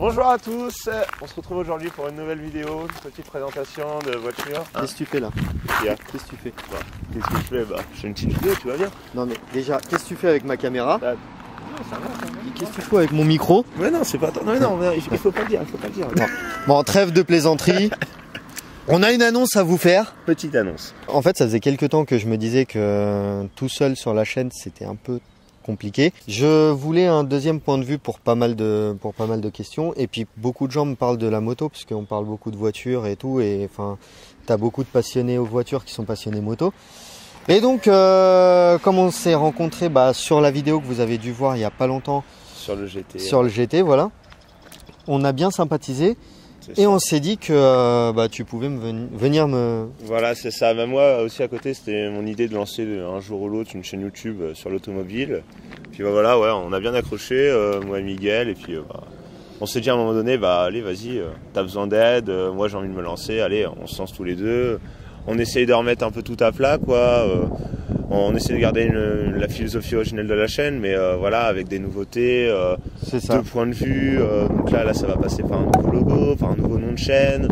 Bonjour à tous, on se retrouve aujourd'hui pour une nouvelle vidéo, une petite présentation de voiture. Qu'est-ce que tu fais là? Qu'est-ce que tu fais? Qu'est-ce que je fais? Je fais une petite vidéo, tu vas bien? Non mais déjà, qu'est-ce que tu fais avec ma caméra? Ça va. Qu'est-ce que tu fais avec mon micro? Mais non, c'est pas... Non, il faut pas le dire, il faut pas le dire. Bon, trêve de plaisanterie. On a une annonce à vous faire. Petite annonce. En fait, ça faisait quelques temps que je me disais que tout seul sur la chaîne, c'était un peu compliqué. Je voulais un deuxième point de vue pour pas mal de questions. Et puis, beaucoup de gens me parlent de la moto, parce qu'on parle beaucoup de voitures et tout. Et enfin, t'as beaucoup de passionnés aux voitures qui sont passionnés moto. Et donc, comme on s'est rencontrés sur la vidéo que vous avez dû voir il y a pas longtemps. Sur le GT. Sur le GT, voilà. On a bien sympathisé. Et on s'est dit que tu pouvais venir me... Voilà, c'est ça. Même moi aussi à côté, c'était mon idée de lancer un jour ou l'autre une chaîne YouTube sur l'automobile. Puis voilà, ouais, on a bien accroché, moi et Miguel. Et puis on s'est dit à un moment donné, allez, vas-y, t'as besoin d'aide, moi j'ai envie de me lancer, allez, on se lance tous les deux. On essaye de remettre un peu tout à plat, quoi. On essaie de garder la philosophie originelle de la chaîne, mais voilà, avec des nouveautés, deux points de vue. Donc là, ça va passer par un nouveau logo, par un nouveau nom de chaîne.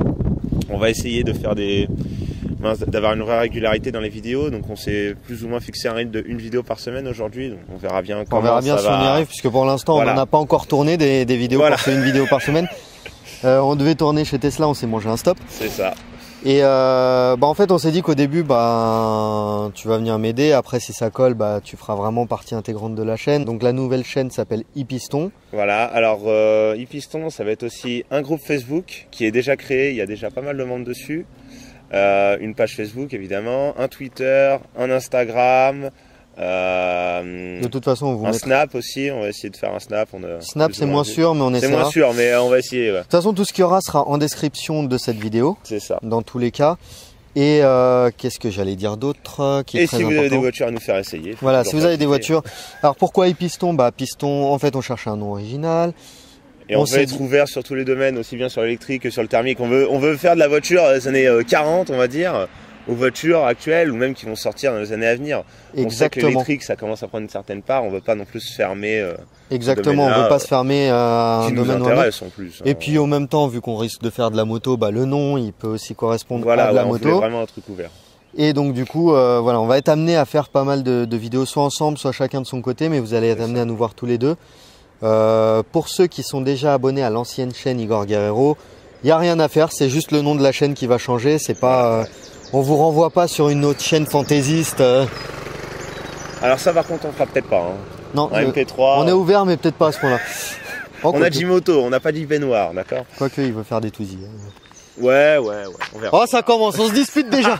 On va essayer de faire d'avoir une vraie régularité dans les vidéos. Donc on s'est plus ou moins fixé un rythme de une vidéo par semaine aujourd'hui. Donc on verra bien comment ça va. On verra bien si on y arrive, puisque pour l'instant, on n'en a pas encore tourné des vidéos. Voilà. On fait une vidéo par semaine. On devait tourner chez Tesla, on s'est mangé un stop. C'est ça. Et en fait on s'est dit qu'au début tu vas venir m'aider, après si ça colle tu feras vraiment partie intégrante de la chaîne. Donc la nouvelle chaîne s'appelle e-Piston. Voilà, alors e-Piston ça va être aussi un groupe Facebook qui est déjà créé, il y a déjà pas mal de monde dessus. Une page Facebook évidemment, un Twitter, un Instagram. De toute façon, on vous un Snap aussi, on va essayer de faire un Snap. Snap c'est moins sûr, mais on essaiera. C'est moins sûr, mais on va essayer. Ouais. De toute façon, tout ce qu'il y aura sera en description de cette vidéo. C'est ça. Dans tous les cas. Et qu'est-ce que j'allais dire d'autre Et si vous avez des voitures à nous faire essayer. Voilà, si vous avez des voitures. Alors pourquoi e-Piston? Piston, en fait, on cherche un nom original. Et on veut être ouvert sur tous les domaines, aussi bien sur l'électrique que sur le thermique. On veut faire de la voiture des années 40, on va dire, aux voitures actuelles ou même qui vont sortir dans les années à venir. Exactement. On sait que l'électrique, ça commence à prendre une certaine part. On ne veut pas non plus se fermer. Exactement, on ne veut pas se fermer à un domaine en plus. Et puis, en même temps, vu qu'on risque de faire de la moto, le nom, il peut aussi correspondre à de la moto. On voulait vraiment un truc ouvert. Et donc, du coup, on va être amené à faire pas mal de vidéos, soit ensemble, soit chacun de son côté, mais vous allez être amené à nous voir tous les deux. Pour ceux qui sont déjà abonnés à l'ancienne chaîne Igor Guerrero, il n'y a rien à faire, c'est juste le nom de la chaîne qui va changer. C'est pas, on vous renvoie pas sur une autre chaîne fantaisiste. Alors ça par contre on fera peut-être pas. Hein. Non, MP3. On est ouvert mais peut-être pas à ce point-là. On a dit moto, on n'a pas dit baignoire, d'accord? Quoique il veut faire des tousilles. Ouais, on verra. Oh ça commence, on se dispute déjà.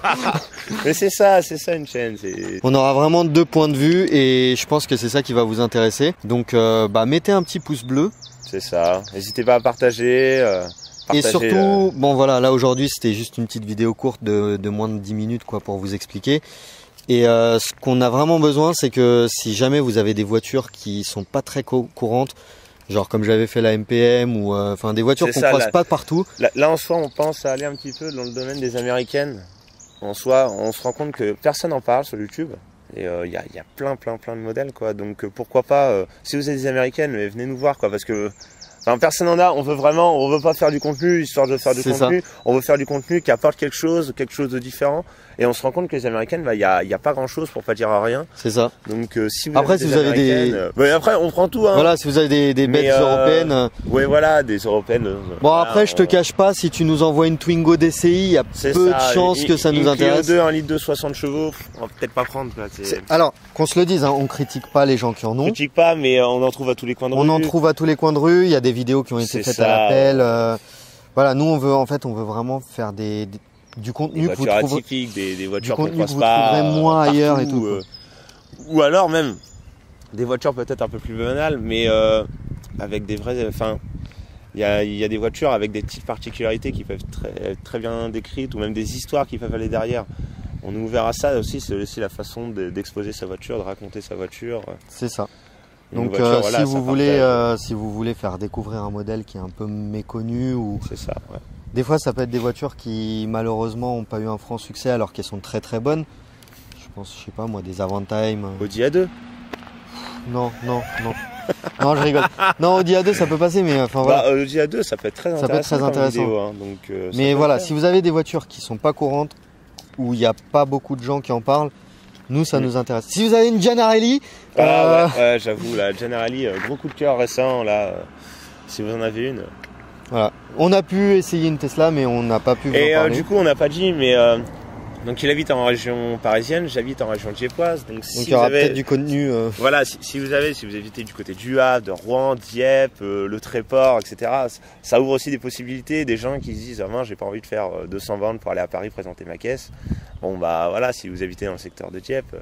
Mais c'est ça une chaîne. On aura vraiment deux points de vue et je pense que c'est ça qui va vous intéresser. Donc mettez un petit pouce bleu. C'est ça, n'hésitez pas à partager. Et surtout, là aujourd'hui c'était juste une petite vidéo courte de moins de 10 minutes pour vous expliquer. Et ce qu'on a vraiment besoin, c'est que si jamais vous avez des voitures qui sont pas très courantes, genre comme j'avais fait la MPM ou des voitures qu'on croise pas partout. Là en soi on pense à aller un petit peu dans le domaine des américaines. En soi on se rend compte que personne n'en parle sur YouTube. Et il y a plein de modèles quoi. Donc pourquoi pas, si vous êtes des américaines, venez nous voir quoi, parce que personne n'en a, on veut pas faire du contenu histoire de faire du contenu, on veut faire du contenu qui apporte quelque chose de différent. Et on se rend compte que les américaines, y a pas grand chose pour pas dire rien. C'est ça. Donc si vous avez des... après on prend tout. Hein. Voilà, si vous avez des bêtes européennes. Oui voilà, des européennes. Après je te cache pas, si tu nous envoies une Twingo DCI, il y a peu de chances que ça nous intéresse. Clio 2, 1 litre de 60 chevaux, on va peut-être pas prendre. Alors, qu'on se le dise, on critique pas les gens qui en ont. On critique pas, mais on en trouve à tous les coins de rue. On en trouve à tous les coins de rue, il y a des vidéos qui ont été faites à l'appel. Voilà, nous on veut vraiment faire du contenu que vous trouverez atypiques, des voitures qu'on croise pas moins ailleurs et tout. Ou alors même des voitures peut-être un peu plus banales, mais avec des vrais. Il y a des voitures avec des petites particularités qui peuvent être très bien décrites, ou même des histoires qui peuvent aller derrière. On est ouvert à ça aussi, c'est aussi la façon d'exposer sa voiture, de raconter sa voiture. C'est ça. Donc si vous voulez faire découvrir un modèle qui est un peu méconnu, ou c'est ça, ouais. Des fois ça peut être des voitures qui malheureusement n'ont pas eu un franc succès alors qu'elles sont très bonnes. Je pense, je sais pas moi, des Avantime. Audi A2. Non. Non, je rigole. Non, Audi A2 ça peut passer, mais enfin voilà. Bah, Audi A2 ça peut être très Ça peut être intéressant. très intéressant. Vidéo, hein, donc, ça Mais peut voilà, le faire. si vous avez des voitures qui sont pas courantes, où il n'y a pas beaucoup de gens qui en parlent, nous ça nous intéresse. Si vous avez une Gianarelli, Ah ouais, j'avoue, la Gianarelli, gros coup de cœur récent là. Si vous en avez une. voilà. On a pu essayer une Tesla, mais on n'a pas pu vous en Et parler. du coup, on n'a pas dit, mais donc il habite en région parisienne, j'habite en région diepoise. Donc, Donc si il y aura vous avez, peut-être du contenu. voilà, si vous habitez du côté du Havre, de Rouen, Dieppe, le Tréport, etc. Ça ouvre aussi des possibilités, des gens qui se disent, ah mince, j'ai pas envie de faire 200 bornes pour aller à Paris présenter ma caisse. Bon bah voilà, si vous habitez dans le secteur de Dieppe,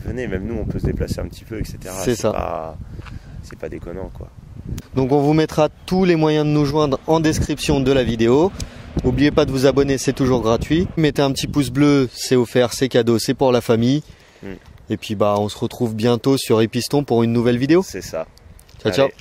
venez, même nous on peut se déplacer un petit peu, etc. C'est ça. C'est pas déconnant quoi. Donc on vous mettra tous les moyens de nous joindre en description de la vidéo. N'oubliez pas de vous abonner, c'est toujours gratuit. Mettez un petit pouce bleu, c'est offert, c'est cadeau, c'est pour la famille. Et puis bah on se retrouve bientôt sur Episton pour une nouvelle vidéo. C'est ça. Ciao ciao. Allez.